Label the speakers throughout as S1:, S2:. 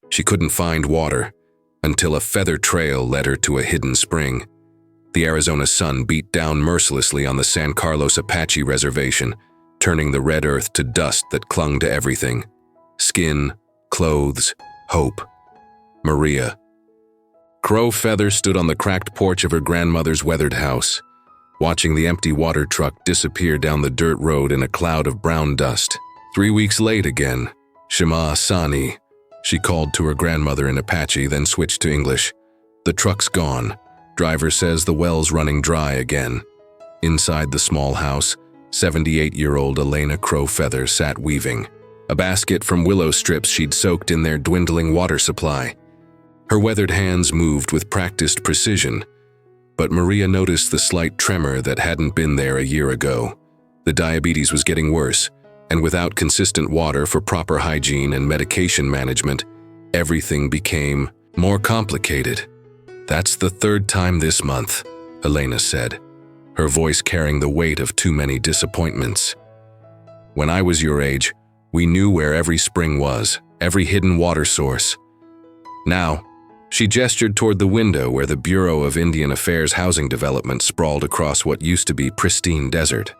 S1: She couldn't find water until a feather trail led her to a hidden spring. The Arizona sun beat down mercilessly on the San Carlos Apache Reservation, turning the red earth to dust that clung to everything. Skin, clothes, hope. Maria. Crow Feather stood on the cracked porch of her grandmother's weathered house, watching the empty water truck disappear down the dirt road in a cloud of brown dust. 3 weeks late again. Shema Sani, she called to her grandmother in Apache, then switched to English. The truck's gone. Driver says the well's running dry again. Inside the small house, 78-year-old Elena Crow Feather sat weaving, a basket from willow strips she'd soaked in their dwindling water supply. Her weathered hands moved with practiced precision, but Maria noticed the slight tremor that hadn't been there a year ago. The diabetes was getting worse, and without consistent water for proper hygiene and medication management, everything became more complicated. "That's the 3rd time this month," Elena said, her voice carrying the weight of too many disappointments. "When I was your age, we knew where every spring was, every hidden water source. Now," she gestured toward the window where the Bureau of Indian Affairs housing development sprawled across what used to be pristine desert.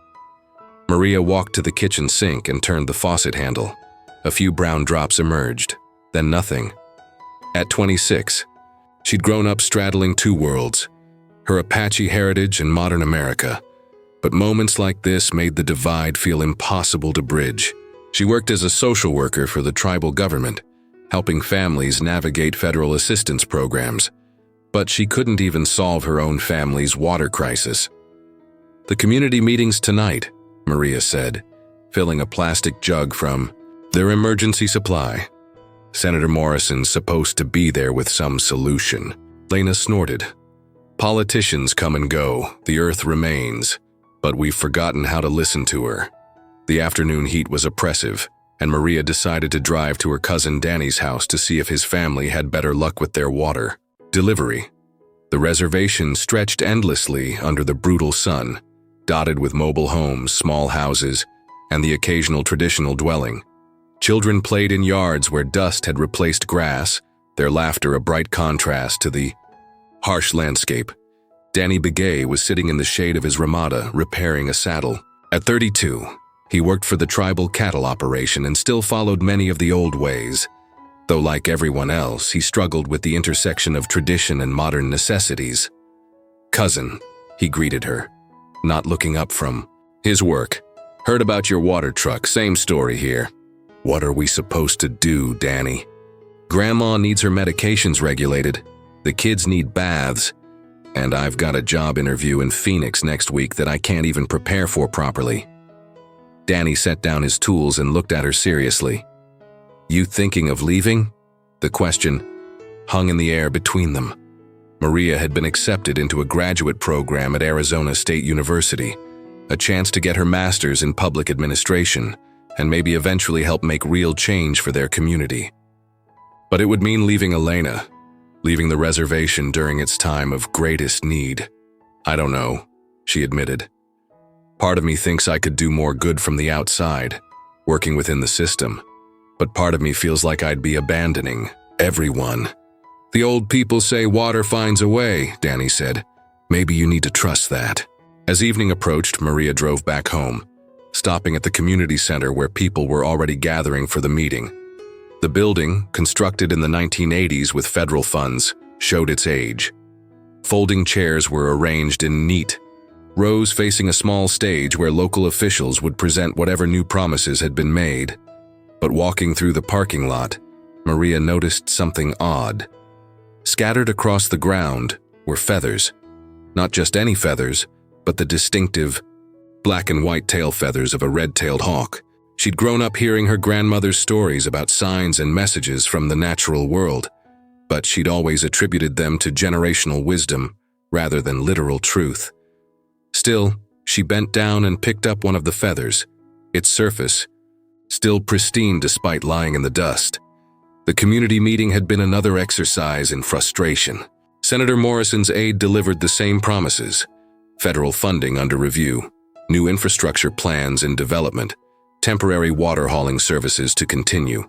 S1: Maria walked to the kitchen sink and turned the faucet handle. A few brown drops emerged, then nothing. At 26, she'd grown up straddling 2 worlds, her Apache heritage and modern America. But moments like this made the divide feel impossible to bridge. She worked as a social worker for the tribal government, helping families navigate federal assistance programs. But she couldn't even solve her own family's water crisis. "The community meeting's tonight," Maria said, filling a plastic jug from their emergency supply. "Senator Morrison's supposed to be there with some solution." Lena snorted. "Politicians come and go, the earth remains, but we've forgotten how to listen to her." The afternoon heat was oppressive, and Maria decided to drive to her cousin Danny's house to see if his family had better luck with their water. Delivery. The reservation stretched endlessly under the brutal sun, dotted with mobile homes, small houses, and the occasional traditional dwelling. Children played in yards where dust had replaced grass, their laughter a bright contrast to the harsh landscape. Danny Begay was sitting in the shade of his Ramada, repairing a saddle. At 32, he worked for the tribal cattle operation and still followed many of the old ways, though like everyone else, he struggled with the intersection of tradition and modern necessities. "Cousin," he greeted her, not looking up from his work. "Heard about your water truck, same story here." "What are we supposed to do, Danny?" "Grandma needs her medications regulated, the kids need baths, and I've got a job interview in Phoenix next week that I can't even prepare for properly." Danny set down his tools and looked at her seriously. "You thinking of leaving?" The question hung in the air between them. Maria had been accepted into a graduate program at Arizona State University, a chance to get her master's in public administration and maybe eventually help make real change for their community. But it would mean leaving Elena, leaving the reservation during its time of greatest need. "I don't know," she admitted. "Part of me thinks I could do more good from the outside, working within the system, but part of me feels like I'd be abandoning everyone." "The old people say water finds a way," Danny said. "Maybe you need to trust that." As evening approached, Maria drove back home, stopping at the community center where people were already gathering for the meeting. The building, constructed in the 1980s with federal funds, showed its age. Folding chairs were arranged in neat rows facing a small stage where local officials would present whatever new promises had been made. But walking through the parking lot, Maria noticed something odd. Scattered across the ground were feathers. Not just any feathers, but the distinctive black and white tail feathers of a red-tailed hawk. She'd grown up hearing her grandmother's stories about signs and messages from the natural world, but she'd always attributed them to generational wisdom rather than literal truth. Still, she bent down and picked up one of the feathers, its surface still pristine despite lying in the dust. The community meeting had been another exercise in frustration. Senator Morrison's aide delivered the same promises: federal funding under review, new infrastructure plans in development, temporary water hauling services to continue.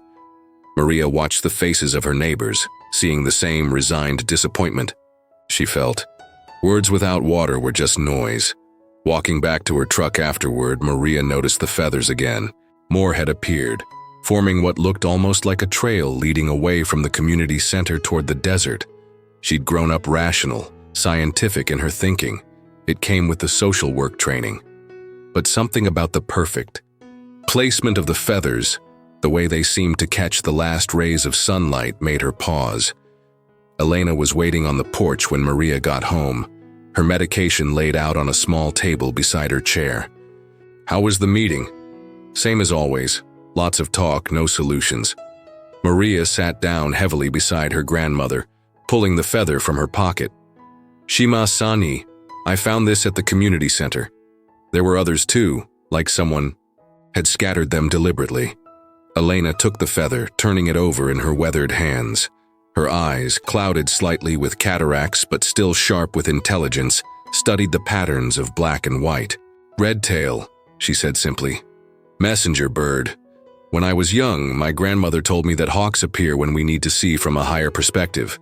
S1: Maria watched the faces of her neighbors, seeing the same resigned disappointment. She felt. Words without water were just noise. Walking back to her truck afterward, Maria noticed the feathers again. More had appeared, forming what looked almost like a trail leading away from the community center toward the desert. She'd grown up rational, scientific in her thinking. It came with the social work training. But something about the perfect placement of the feathers, the way they seemed to catch the last rays of sunlight, made her pause. Elena was waiting on the porch when Maria got home, her medication laid out on a small table beside her chair. How was the meeting? Same as always. Lots of talk, no solutions. Maria sat down heavily beside her grandmother, pulling the feather from her pocket. Shima-sani, I found this at the community center. There were others too, like someone had scattered them deliberately. Elena took the feather, turning it over in her weathered hands. Her eyes, clouded slightly with cataracts but still sharp with intelligence, studied the patterns of black and white. Redtail, she said simply. Messenger bird. When I was young, my grandmother told me that hawks appear when we need to see from a higher perspective.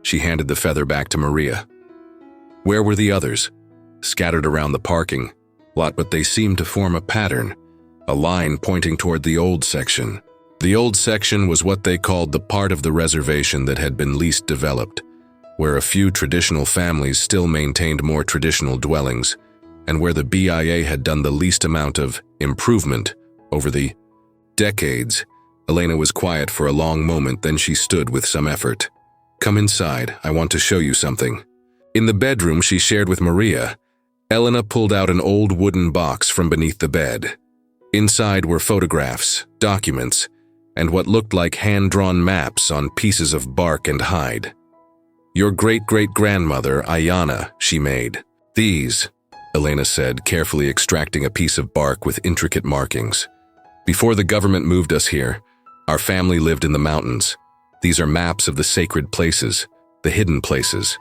S1: She handed the feather back to Maria. Where were the others? Scattered around the parking lot, but they seemed to form a pattern, a line pointing toward the old section. The old section was what they called the part of the reservation that had been least developed, where a few traditional families still maintained more traditional dwellings, and where the BIA had done the least amount of improvement over the decades. Elena was quiet for a long moment, then she stood with some effort. Come inside, I want to show you something. In the bedroom she shared with Maria, Elena pulled out an old wooden box from beneath the bed. Inside were photographs, documents, and what looked like hand-drawn maps on pieces of bark and hide. Your great-great-grandmother, Ayana, she made. These, Elena said, carefully extracting a piece of bark with intricate markings. Before the government moved us here, our family lived in the mountains. These are maps of the sacred places, the hidden places,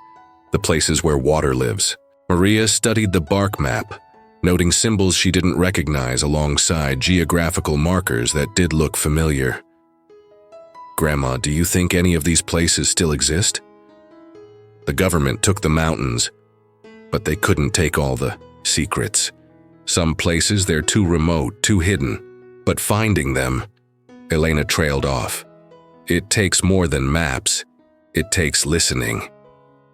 S1: the places where water lives. Maria studied the bark map, noting symbols she didn't recognize alongside geographical markers that did look familiar. Grandma, do you think any of these places still exist? The government took the mountains, but they couldn't take all the secrets. Some places they're too remote, too hidden, but finding them, Elena trailed off. It takes more than maps, it takes listening.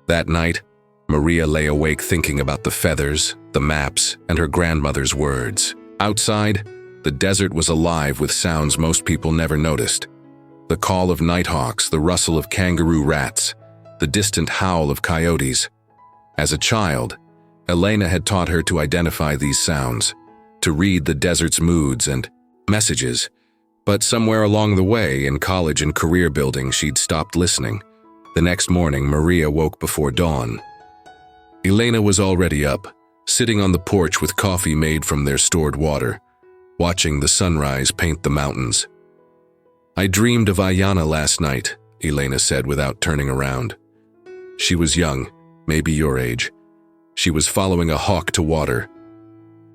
S1: That night, Maria lay awake thinking about the feathers, the maps, and her grandmother's words. Outside, the desert was alive with sounds most people never noticed. The call of nighthawks, the rustle of kangaroo rats, the distant howl of coyotes. As a child, Elena had taught her to identify these sounds, to read the desert's moods and messages. But somewhere along the way, in college and career building, she'd stopped listening. The next morning, Maria woke before dawn. Elena was already up, sitting on the porch with coffee made from their stored water, watching the sunrise paint the mountains. I dreamed of Ayana last night, Elena said without turning around. She was young, maybe your age. She was following a hawk to water.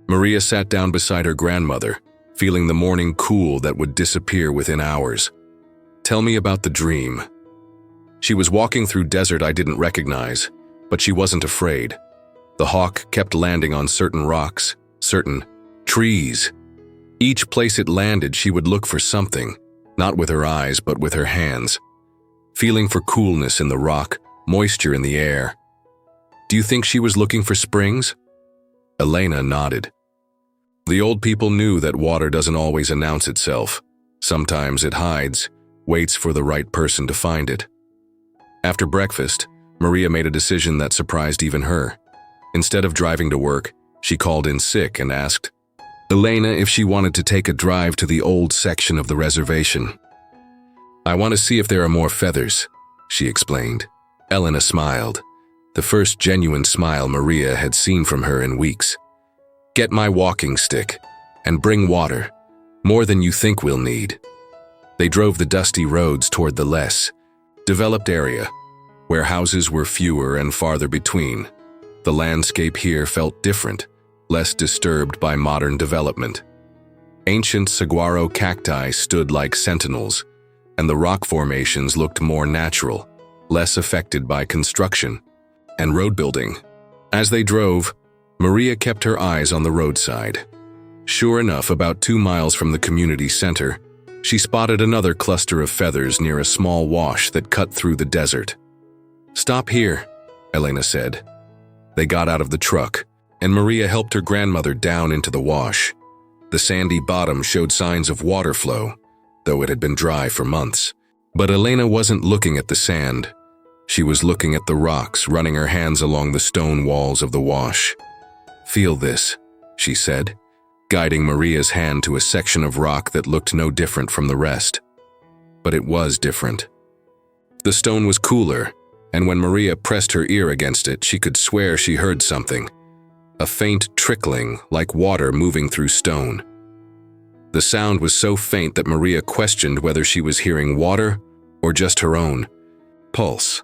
S1: Maria sat down beside her grandmother, feeling the morning cool that would disappear within hours. Tell me about the dream. She was walking through desert I didn't recognize, but she wasn't afraid. The hawk kept landing on certain rocks, certain trees. Each place it landed, she would look for something, not with her eyes, but with her hands, feeling for coolness in the rock, moisture in the air. Do you think she was looking for springs? Elena nodded. The old people knew that water doesn't always announce itself. Sometimes it hides, waits for the right person to find it. After breakfast, Maria made a decision that surprised even her. Instead of driving to work, she called in sick and asked Elena if she wanted to take a drive to the old section of the reservation. I want to see if there are more feathers, she explained. Elena smiled, the first genuine smile Maria had seen from her in weeks. Get my walking stick and bring water, more than you think we'll need. They drove the dusty roads toward the less developed area, where houses were fewer and farther between. The landscape here felt different, less disturbed by modern development. Ancient saguaro cacti stood like sentinels, and the rock formations looked more natural, less affected by construction and road building. As they drove, Maria kept her eyes on the roadside. Sure enough, about 2 miles from the community center, she spotted another cluster of feathers near a small wash that cut through the desert. "Stop here," Elena said. They got out of the truck, and Maria helped her grandmother down into the wash. The sandy bottom showed signs of water flow, though it had been dry for months. But Elena wasn't looking at the sand. She was looking at the rocks, running her hands along the stone walls of the wash. "Feel this," she said, guiding Maria's hand to a section of rock that looked no different from the rest. But it was different. The stone was cooler, and when Maria pressed her ear against it, she could swear she heard something. A faint trickling, like water moving through stone. The sound was so faint that Maria questioned whether she was hearing water or just her own pulse,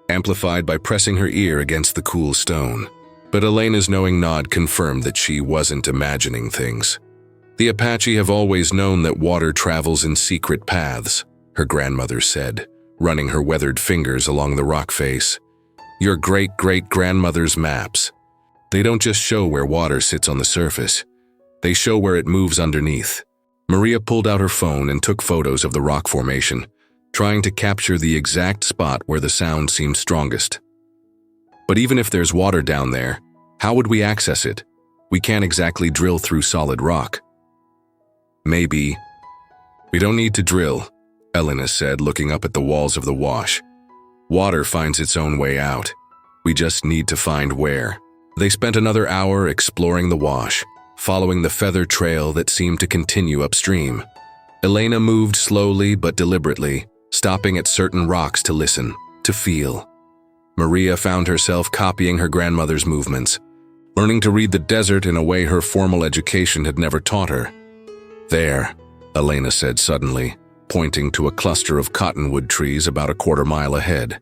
S1: amplified by pressing her ear against the cool stone. But Elena's knowing nod confirmed that she wasn't imagining things. "The Apache have always known that water travels in secret paths," her grandmother said, running her weathered fingers along the rock face. "Your great-great-grandmother's maps. They don't just show where water sits on the surface. They show where it moves underneath." Maria pulled out her phone and took photos of the rock formation, trying to capture the exact spot where the sound seemed strongest. "But even if there's water down there, how would we access it? We can't exactly drill through solid rock." "Maybe. We don't need to drill," Elena said, looking up at the walls of the wash. "Water finds its own way out. We just need to find where." They spent another hour exploring the wash, following the feather trail that seemed to continue upstream. Elena moved slowly but deliberately, stopping at certain rocks to listen, to feel. Maria found herself copying her grandmother's movements, learning to read the desert in a way her formal education had never taught her. "There," Elena said suddenly, pointing to a cluster of cottonwood trees about a quarter-mile ahead.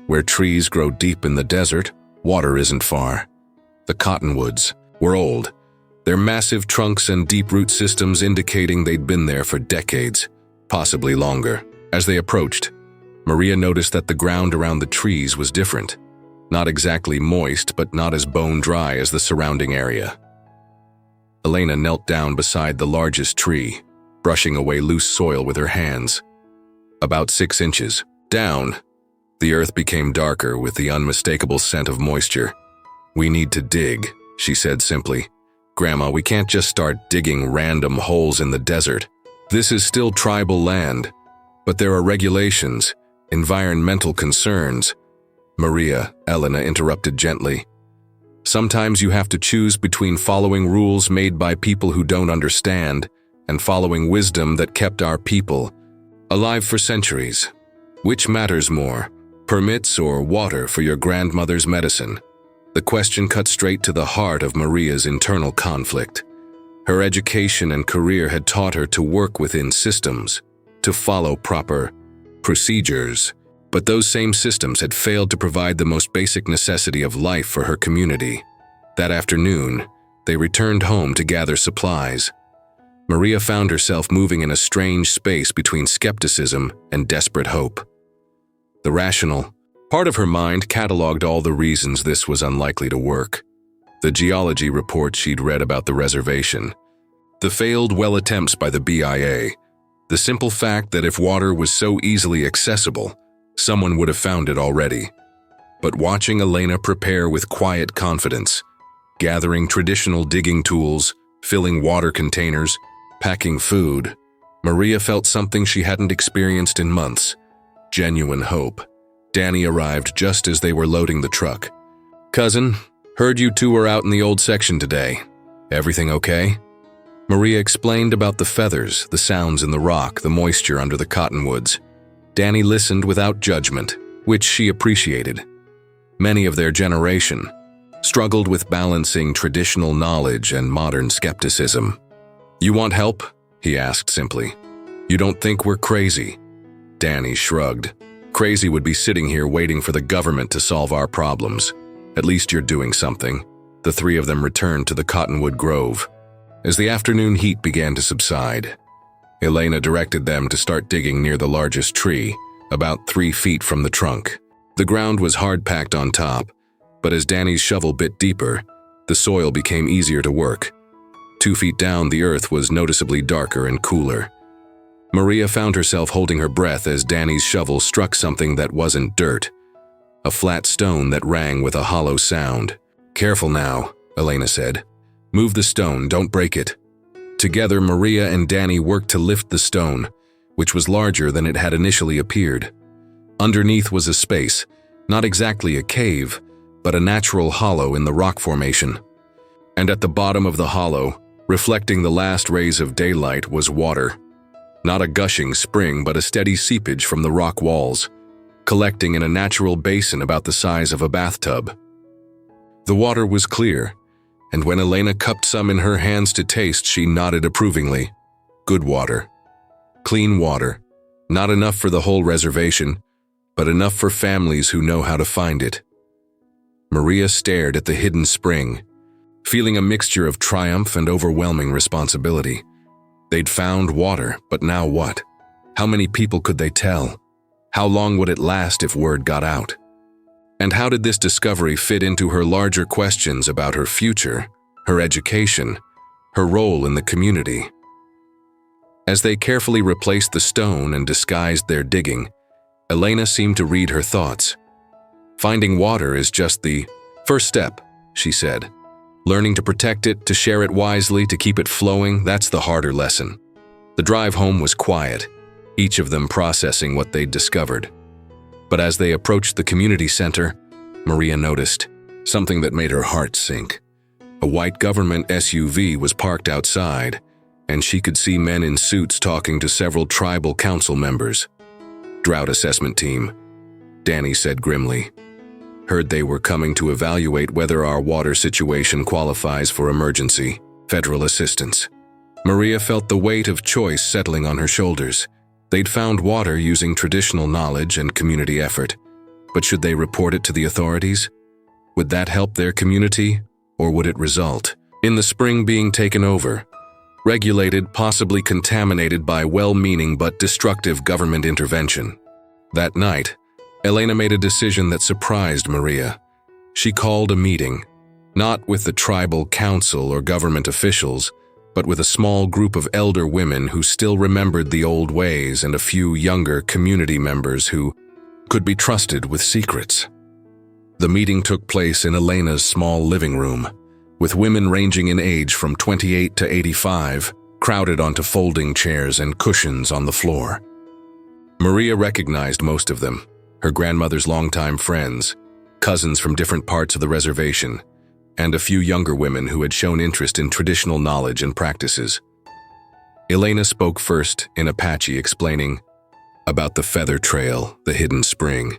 S1: Where trees grow deep in the desert, water isn't far. The cottonwoods were old, their massive trunks and deep root systems indicating they'd been there for decades, possibly longer. As they approached, Maria noticed that the ground around the trees was different. Not exactly moist, but not as bone-dry as the surrounding area. Elena knelt down beside the largest tree, brushing away loose soil with her hands. About 6 inches down, the earth became darker with the unmistakable scent of moisture. "We need to dig," she said simply. "Grandma, we can't just start digging random holes in the desert. This is still tribal land, but there are regulations, environmental concerns." "Maria," Elena interrupted gently. "Sometimes you have to choose between following rules made by people who don't understand and following wisdom that kept our people alive for centuries. Which matters more, permits or water for your grandmother's medicine?" The question cut straight to the heart of Maria's internal conflict. Her education and career had taught her to work within systems, to follow proper procedures, but those same systems had failed to provide the most basic necessity of life for her community. That afternoon, they returned home to gather supplies. Maria found herself moving in a strange space between skepticism and desperate hope. The rational part of her mind cataloged all the reasons this was unlikely to work. The geology reports she'd read about the reservation, the failed well attempts by the BIA, the simple fact that if water was so easily accessible, someone would have found it already. But watching Elena prepare with quiet confidence, gathering traditional digging tools, filling water containers, packing food, Maria felt something she hadn't experienced in months: genuine hope. Danny arrived just as they were loading the truck. "Cousin, heard you two were out in the old section today. Everything okay?" Maria explained about the feathers, the sounds in the rock, the moisture under the cottonwoods. Danny listened without judgment, which she appreciated. Many of their generation struggled with balancing traditional knowledge and modern skepticism. "You want help?" he asked simply. "You don't think we're crazy?" Danny shrugged. "Crazy would be sitting here waiting for the government to solve our problems. At least you're doing something." The three of them returned to the cottonwood grove. As the afternoon heat began to subside, Elena directed them to start digging near the largest tree, about 3 feet from the trunk. The ground was hard-packed on top, but as Danny's shovel bit deeper, the soil became easier to work. 2 feet down, the earth was noticeably darker and cooler. Maria found herself holding her breath as Danny's shovel struck something that wasn't dirt, a flat stone that rang with a hollow sound. "Careful now," Elena said. "Move the stone, don't break it." Together, Maria and Danny worked to lift the stone, which was larger than it had initially appeared. Underneath was a space, not exactly a cave, but a natural hollow in the rock formation. And at the bottom of the hollow, reflecting the last rays of daylight, was water. Not a gushing spring, but a steady seepage from the rock walls, collecting in a natural basin about the size of a bathtub. The water was clear, and when Elena cupped some in her hands to taste, she nodded approvingly. Good water. Clean water. Not enough for the whole reservation, but enough for families who know how to find it. Maria stared at the hidden spring, feeling a mixture of triumph and overwhelming responsibility. They'd found water, but now what? How many people could they tell? How long would it last if word got out? And how did this discovery fit into her larger questions about her future, her education, her role in the community? As they carefully replaced the stone and disguised their digging, Elena seemed to read her thoughts. Finding water is just the first step, she said. Learning to protect it, to share it wisely, to keep it flowing, that's the harder lesson. The drive home was quiet, each of them processing what they'd discovered. But as they approached the community center, Maria noticed something that made her heart sink. A white government SUV was parked outside, and she could see men in suits talking to several tribal council members. "Drought assessment team," Danny said grimly. "Heard they were coming to evaluate whether our water situation qualifies for emergency federal assistance." Maria felt the weight of choice settling on her shoulders. They'd found water using traditional knowledge and community effort, but should they report it to the authorities? Would that help their community, or would it result in the spring being taken over, regulated, possibly contaminated by well-meaning but destructive government intervention? That night, Elena made a decision that surprised Maria. She called a meeting, not with the tribal council or government officials, but with a small group of elder women who still remembered the old ways and a few younger community members who could be trusted with secrets. The meeting took place in Elena's small living room, with women ranging in age from 28 to 85, crowded onto folding chairs and cushions on the floor. Maria recognized most of them, her grandmother's longtime friends, cousins from different parts of the reservation, and a few younger women who had shown interest in traditional knowledge and practices. Elena spoke first in Apache, explaining about the feather trail, the hidden spring,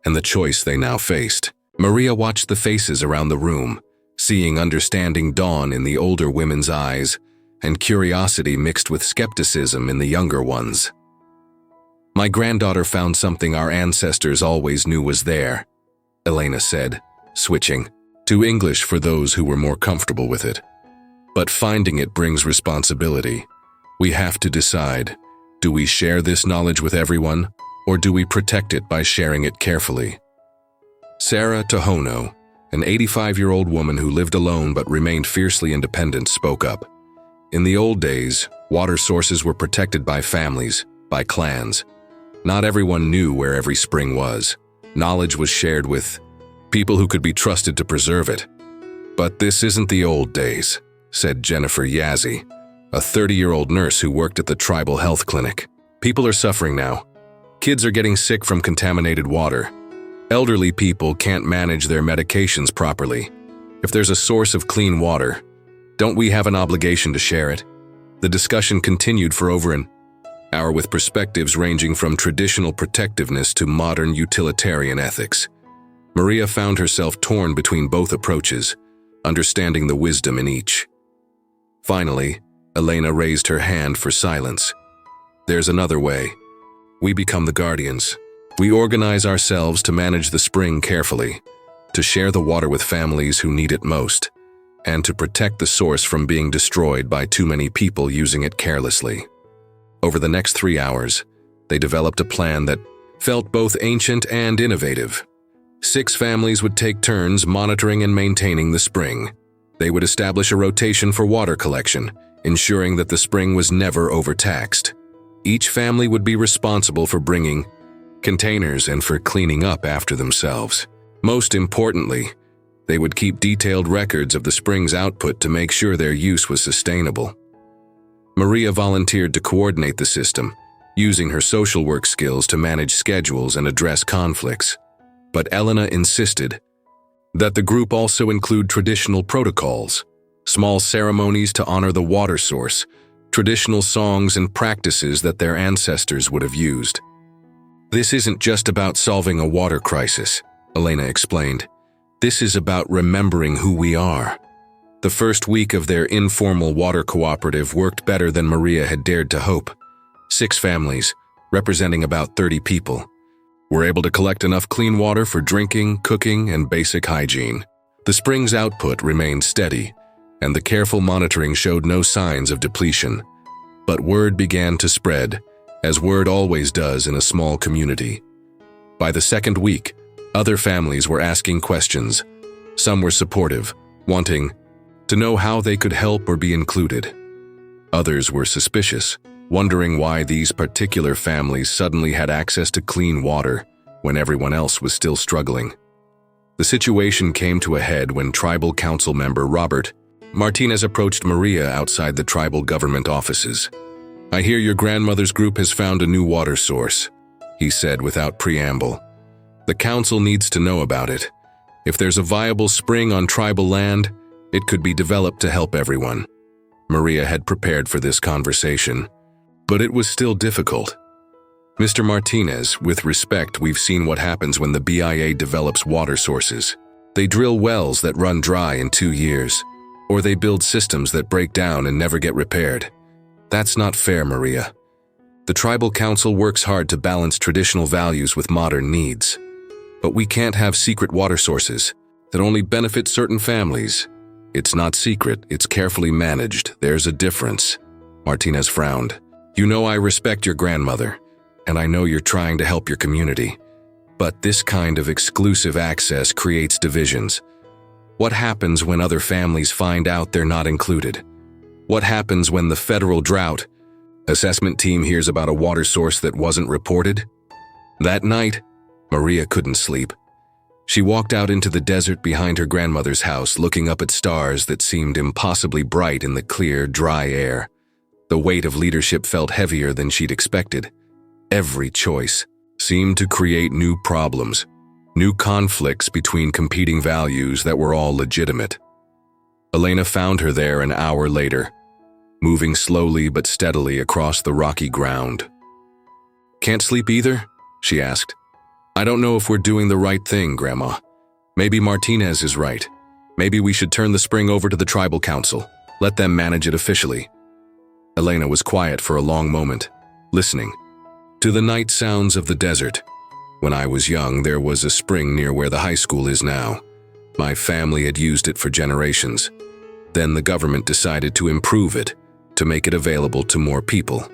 S1: and the choice they now faced. Maria watched the faces around the room, seeing understanding dawn in the older women's eyes and curiosity mixed with skepticism in the younger ones. "My granddaughter found something our ancestors always knew was there," Elena said, switching to English for those who were more comfortable with it. "But finding it brings responsibility. We have to decide, do we share this knowledge with everyone, or do we protect it by sharing it carefully?" Sarah Tohono, an 85-year-old woman who lived alone but remained fiercely independent, spoke up. In the old days, water sources were protected by families, by clans. Not everyone knew where every spring was. Knowledge was shared with people who could be trusted to preserve it. "But this isn't the old days," said Jennifer Yazzie, a 30-year-old nurse who worked at the tribal health clinic. "People are suffering now. Kids are getting sick from contaminated water. Elderly people can't manage their medications properly. If there's a source of clean water, don't we have an obligation to share it?" The discussion continued for over an hour with perspectives ranging from traditional protectiveness to modern utilitarian ethics. Maria found herself torn between both approaches, understanding the wisdom in each. Finally, Elena raised her hand for silence. "There's another way. We become the guardians. We organize ourselves to manage the spring carefully, to share the water with families who need it most, and to protect the source from being destroyed by too many people using it carelessly." Over the next 3 hours, they developed a plan that felt both ancient and innovative. 6 families would take turns monitoring and maintaining the spring. They would establish a rotation for water collection, ensuring that the spring was never overtaxed. Each family would be responsible for bringing containers and for cleaning up after themselves. Most importantly, they would keep detailed records of the spring's output to make sure their use was sustainable. Maria volunteered to coordinate the system, using her social work skills to manage schedules and address conflicts. But Elena insisted that the group also include traditional protocols, small ceremonies to honor the water source, traditional songs and practices that their ancestors would have used. "This isn't just about solving a water crisis," Elena explained. "This is about remembering who we are." The first week of their informal water cooperative worked better than Maria had dared to hope. 6 families, representing about 30 people, were able to collect enough clean water for drinking, cooking, and basic hygiene. The spring's output remained steady, and the careful monitoring showed no signs of depletion. But word began to spread, as word always does in a small community. By the second week, other families were asking questions. Some were supportive, wanting to know how they could help or be included. Others were suspicious, wondering why these particular families suddenly had access to clean water when everyone else was still struggling. The situation came to a head when Tribal Council member Robert Martinez approached Maria outside the tribal government offices. "I hear your grandmother's group has found a new water source," he said without preamble. "The council needs to know about it. If there's a viable spring on tribal land, it could be developed to help everyone." Maria had prepared for this conversation, but it was still difficult. "Mr. Martinez, with respect, we've seen what happens when the BIA develops water sources. They drill wells that run dry in 2 years, or they build systems that break down and never get repaired. That's not fair, Maria. The tribal council works hard to balance traditional values with modern needs. But we can't have secret water sources that only benefit certain families. It's not secret, it's carefully managed. There's a difference." Martinez frowned. "You know I respect your grandmother, and I know you're trying to help your community. But this kind of exclusive access creates divisions. What happens when other families find out they're not included? What happens when the federal drought assessment team hears about a water source that wasn't reported?" That night, Maria couldn't sleep. She walked out into the desert behind her grandmother's house, looking up at stars that seemed impossibly bright in the clear, dry air. The weight of leadership felt heavier than she'd expected. Every choice seemed to create new problems, new conflicts between competing values that were all legitimate. Elena found her there an hour later, moving slowly but steadily across the rocky ground. "Can't sleep either?" she asked. "I don't know if we're doing the right thing, Grandma. Maybe Martinez is right. Maybe we should turn the spring over to the tribal council. Let them manage it officially." Elena was quiet for a long moment, listening to the night sounds of the desert. "When I was young, there was a spring near where the high school is now. My family had used it for generations. Then the government decided to improve it, to make it available to more people.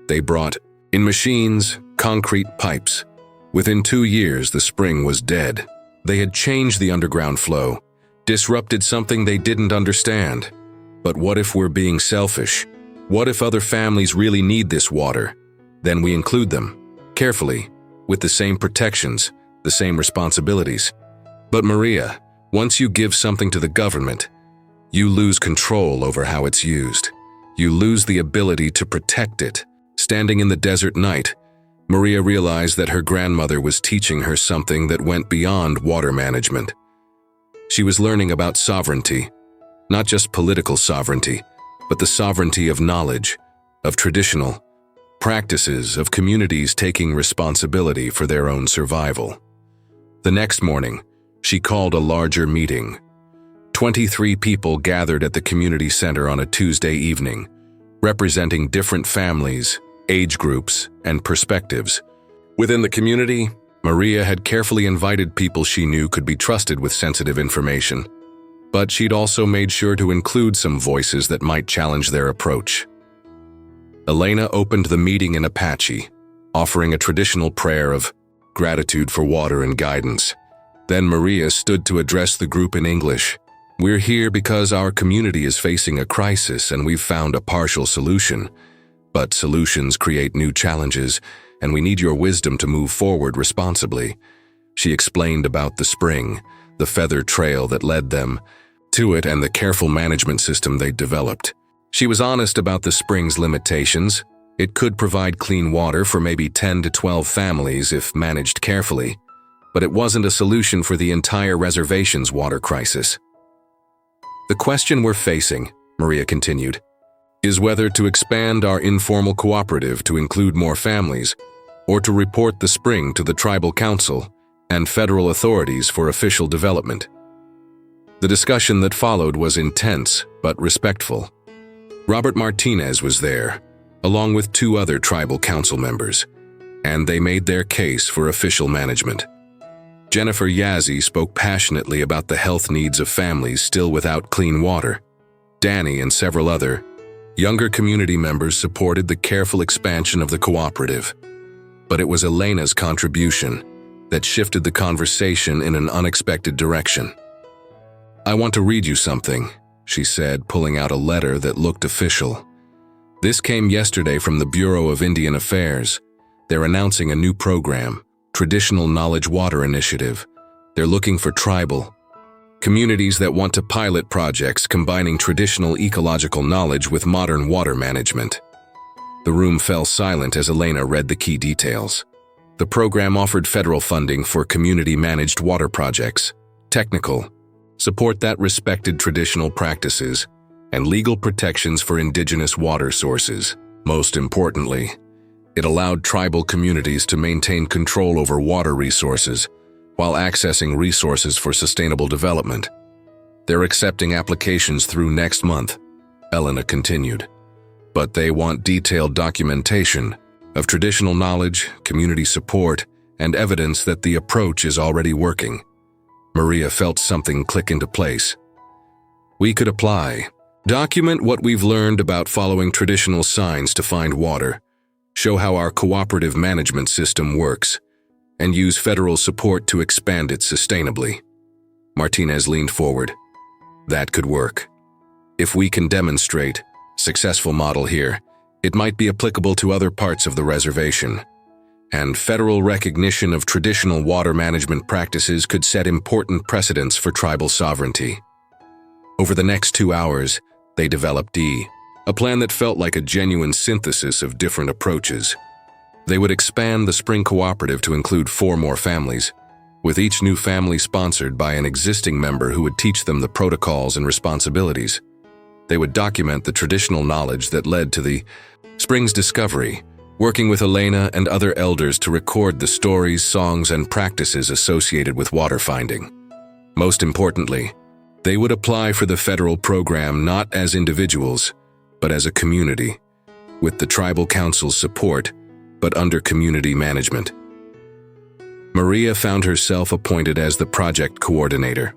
S1: They brought in machines, concrete pipes. Within 2 years, the spring was dead. They had changed the underground flow, disrupted something they didn't understand. But what if we're being selfish? What if other families really need this water? Then we include them, carefully, with the same protections, the same responsibilities. But Maria, once you give something to the government, you lose control over how it's used. You lose the ability to protect it." Standing in the desert night, Maria realized that her grandmother was teaching her something that went beyond water management. She was learning about sovereignty, not just political sovereignty, but the sovereignty of knowledge, of traditional practices, of communities taking responsibility for their own survival. The next morning, she called a larger meeting. 23 people gathered at the community center on a Tuesday evening, representing different families, age groups, and perspectives. Within the community, Maria had carefully invited people she knew could be trusted with sensitive information, but she'd also made sure to include some voices that might challenge their approach. Elena opened the meeting in Apache, offering a traditional prayer of gratitude for water and guidance. Then Maria stood to address the group in English. "We're here because our community is facing a crisis and we've found a partial solution. But solutions create new challenges, and we need your wisdom to move forward responsibly." She explained about the spring, the feather trail that led them to it, and the careful management system they'd developed. She was honest about the spring's limitations. It could provide clean water for maybe 10 to 12 families if managed carefully, but it wasn't a solution for the entire reservation's water crisis. "The question we're facing," Maria continued, "is whether to expand our informal cooperative to include more families, or to report the spring to the tribal council and federal authorities for official development." The discussion that followed was intense but respectful. Robert Martinez was there, along with 2 other tribal council members, and they made their case for official management. Jennifer Yazzie spoke passionately about the health needs of families still without clean water. Danny and several other younger community members supported the careful expansion of the cooperative. But it was Elena's contribution that shifted the conversation in an unexpected direction. "I want to read you something," she said, pulling out a letter that looked official. "This came yesterday from the Bureau of Indian Affairs. They're announcing a new program, Traditional Knowledge Water Initiative. They're looking for tribal communities that want to pilot projects combining traditional ecological knowledge with modern water management." The room fell silent as Elena read the key details. The program offered federal funding for community-managed water projects, technical support that respected traditional practices, and legal protections for indigenous water sources. Most importantly, it allowed tribal communities to maintain control over water resources while accessing resources for sustainable development. "They're accepting applications through next month," Elena continued. "But they want detailed documentation of traditional knowledge, community support, and evidence that the approach is already working." Maria felt something click into place. "We could apply. Document what we've learned about following traditional signs to find water, show how our cooperative management system works, and use federal support to expand it sustainably." Martinez leaned forward. "That could work. If we can demonstrate successful model here, it might be applicable to other parts of the reservation. And federal recognition of traditional water management practices could set important precedents for tribal sovereignty." Over the next 2 hours, they developed a plan that felt like a genuine synthesis of different approaches. They would expand the Spring Cooperative to include 4 more families, with each new family sponsored by an existing member who would teach them the protocols and responsibilities. They would document the traditional knowledge that led to the Spring's discovery, working with Elena and other elders to record the stories, songs, and practices associated with water finding. Most importantly, they would apply for the federal program not as individuals, but as a community, with the tribal council's support, but under community management. Maria found herself appointed as the project coordinator,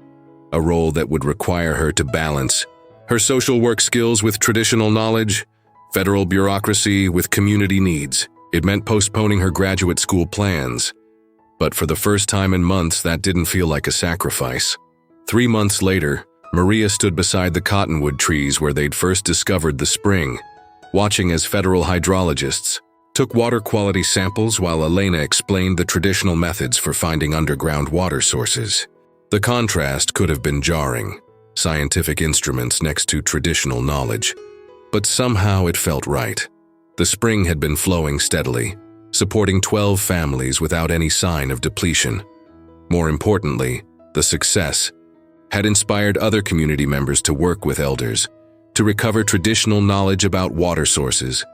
S1: a role that would require her to balance her social work skills with traditional knowledge, federal bureaucracy with community needs. It meant postponing her graduate school plans, but for the first time in months, that didn't feel like a sacrifice. 3 months later, Maria stood beside the cottonwood trees where they'd first discovered the spring, watching as federal hydrologists took water quality samples while Elena explained the traditional methods for finding underground water sources. The contrast could have been jarring, scientific instruments next to traditional knowledge, but somehow it felt right. The spring had been flowing steadily, supporting 12 families without any sign of depletion. More importantly, the success had inspired other community members to work with elders to recover traditional knowledge about water sources,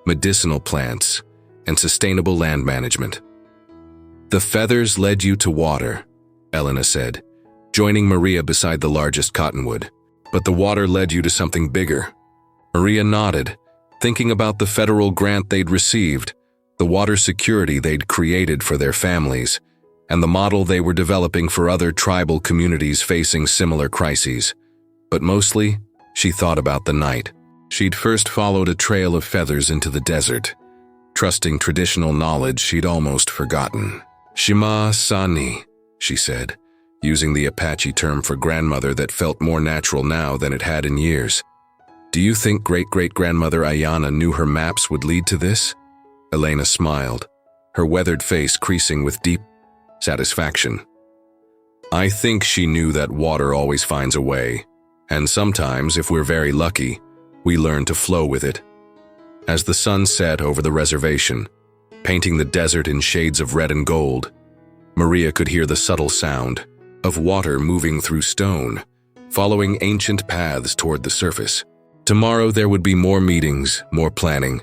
S1: medicinal plants, and sustainable land management. "The feathers led you to water," Elena said, joining Maria beside the largest cottonwood. "But the water led you to something bigger." Maria nodded, thinking about the federal grant they'd received, the water security they'd created for their families, and the model they were developing for other tribal communities facing similar crises. But mostly, she thought about the night. She'd first followed a trail of feathers into the desert, trusting traditional knowledge she'd almost forgotten. Shima Sani, she said, using the Apache term for grandmother that felt more natural now than it had in years. Do you think great-great-grandmother Ayana knew her maps would lead to this? Elena smiled, her weathered face creasing with deep satisfaction. I think she knew that water always finds a way, and sometimes, if we're very lucky, we learn to flow with it. As the sun set over the reservation, painting the desert in shades of red and gold, Maria could hear the subtle sound of water moving through stone, following ancient paths toward the surface. Tomorrow there would be more meetings, more planning,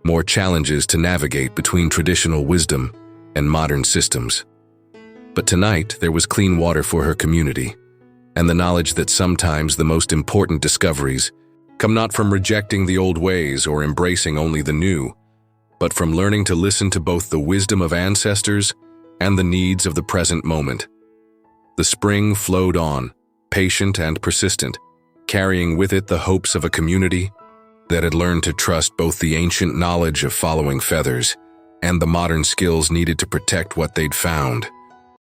S1: more challenges to navigate between traditional wisdom and modern systems. But tonight there was clean water for her community, and the knowledge that sometimes the most important discoveries come not from rejecting the old ways or embracing only the new, but from learning to listen to both the wisdom of ancestors and the needs of the present moment. The spring flowed on, patient and persistent, carrying with it the hopes of a community that had learned to trust both the ancient knowledge of following feathers and the modern skills needed to protect what they'd found.